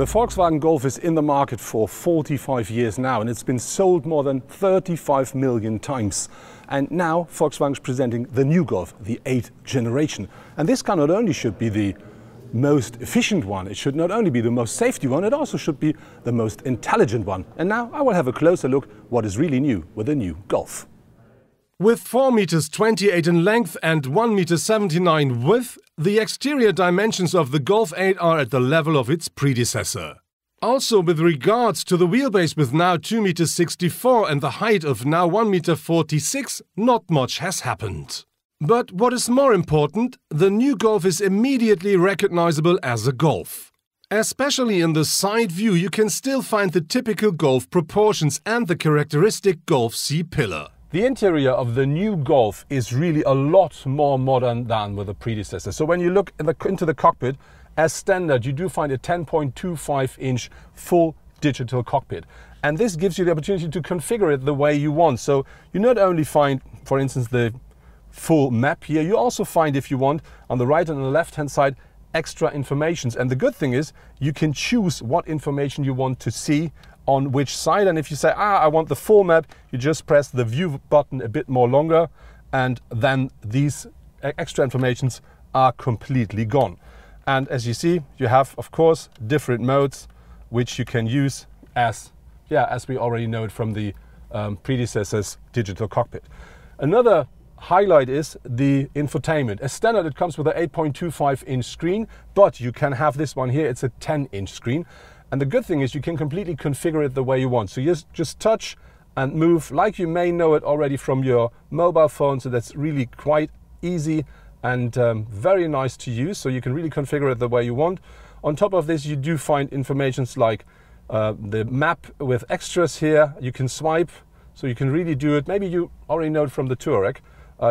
The Volkswagen Golf is in the market for 45 years now, and it's been sold more than 35 million times. And now Volkswagen is presenting the new Golf, the 8th generation. And this car not only should be the most efficient one, it should not only be the most safety one, it also should be the most intelligent one. And now I will have a closer look what is really new with the new Golf. With 4 meters 28 in length and 1 meter 79 width, the exterior dimensions of the Golf 8 are at the level of its predecessor. Also, with regards to the wheelbase with now 2 meters 64 and the height of now 1 meter 46, not much has happened. But what is more important, the new Golf is immediately recognizable as a Golf. Especially in the side view, you can still find the typical Golf proportions and the characteristic Golf C-pillar. The interior of the new Golf is really a lot more modern than with the predecessor. So when you look into the cockpit, as standard, you do find a 10.25-inch full digital cockpit. And this gives you the opportunity to configure it the way you want. So you not only find, for instance, the full map here, you also find, if you want, on the right and on the left-hand side, extra information. And the good thing is you can choose what information you want to see on which side. And if you say, I want the full map, you just press the view button a bit more longer, and then these extra informations are completely gone. And as you see, you have, of course, different modes which you can use as we already know it from the predecessor's digital cockpit. Another highlight is the infotainment. As standard, it comes with an 8.25-inch screen, but you can have this one here, it's a 10-inch screen. And the good thing is you can completely configure it the way you want. So you just touch and move like you may know it already from your mobile phone. So that's really quite easy and very nice to use. So you can really configure it the way you want. On top of this, you do find informations like the map with extras here. You can swipe, so you can really do it. Maybe you already know it from the Touareg.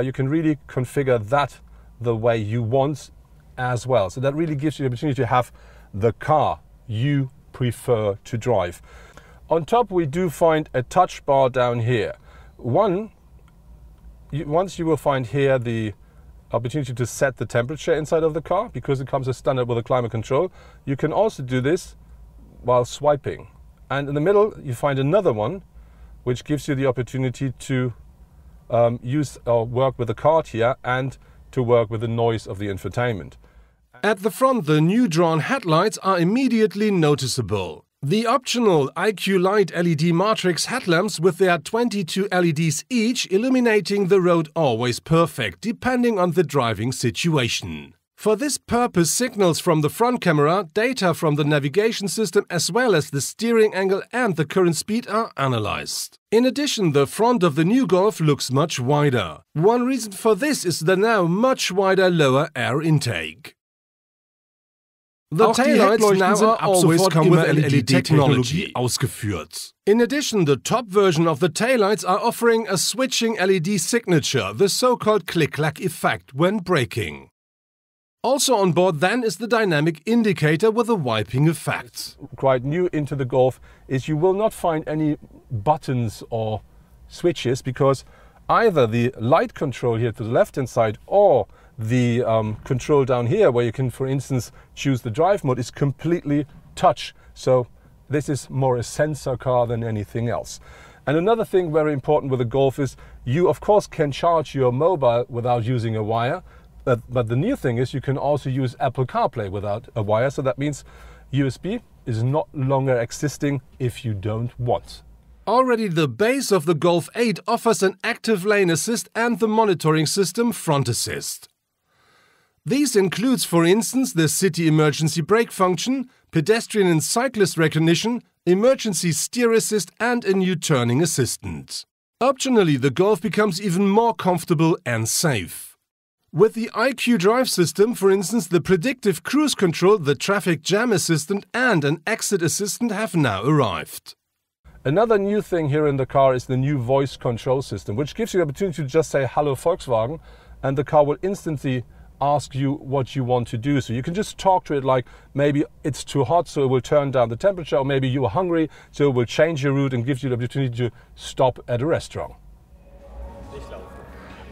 You can really configure that the way you want as well. So that really gives you the opportunity to have the car you prefer to drive. On top, we do find a touch bar down here. Once you will find here the opportunity to set the temperature inside of the car, because it comes as standard with a climate control. You can also do this while swiping. And in the middle, you find another one, which gives you the opportunity to use or work with the card here and to work with the noise of the infotainment. At the front, the new drawn headlights are immediately noticeable. The optional IQ Light LED matrix headlamps with their 22 LEDs each illuminating the road always perfect, depending on the driving situation. For this purpose, signals from the front camera, data from the navigation system as well as the steering angle and the current speed are analyzed. In addition, the front of the new Golf looks much wider. One reason for this is the now much wider lower air intake. The taillights now are always come with LED technology ausgeführt. In addition, the top version of the taillights are offering a switching LED signature, the so-called click-clack effect when braking. Also on board then is the dynamic indicator with a wiping effect. Quite new into the Golf is you will not find any buttons or switches, because either the light control here to the left-hand side or the control down here, where you can, for instance, choose the drive mode, is completely touch. So this is more a sensor car than anything else. And another thing very important with the Golf is you, of course, can charge your mobile without using a wire. But the new thing is you can also use Apple CarPlay without a wire. So that means USB is not longer existing if you don't want. Already the base of the Golf 8 offers an active lane assist and the monitoring system front assist. These includes, for instance, the city emergency brake function, pedestrian and cyclist recognition, emergency steer assist and a new turning assistant. Optionally, the Golf becomes even more comfortable and safe. With the IQ Drive system, for instance, the predictive cruise control, the traffic jam assistant and an exit assistant have now arrived. Another new thing here in the car is the new voice control system, which gives you the opportunity to just say "Hello Volkswagen" and the car will instantly ask you what you want to do. So you can just talk to it like maybe it's too hot, so it will turn down the temperature, or maybe you are hungry, so it will change your route and gives you the opportunity to stop at a restaurant.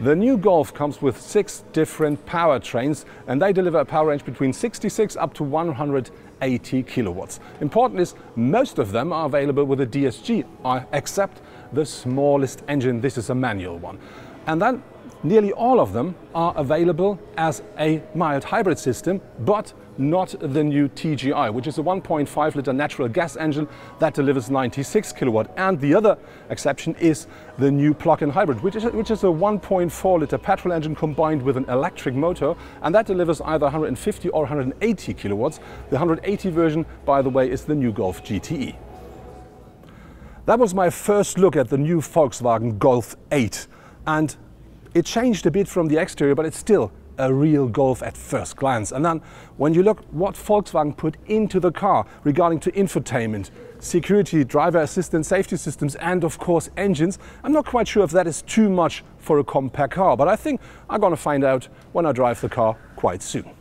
The new Golf comes with 6 different powertrains, and they deliver a power range between 66 up to 180 kilowatts. Important is most of them are available with a DSG, except the smallest engine. This is a manual one. And then nearly all of them are available as a mild hybrid system, but not the new TGI, which is a 1.5 liter natural gas engine that delivers 96 kilowatt. And the other exception is the new plug-in hybrid, which is a 1.4 liter petrol engine combined with an electric motor, and that delivers either 150 or 180 kilowatts. The 180 version, by the way, is the new Golf GTE. That was my first look at the new Volkswagen Golf 8, and it changed a bit from the exterior, but it's still a real Golf at first glance. And then when you look what Volkswagen put into the car regarding to infotainment, security, driver assistance, safety systems, and of course engines, I'm not quite sure if that is too much for a compact car, but I think I'm going to find out when I drive the car quite soon.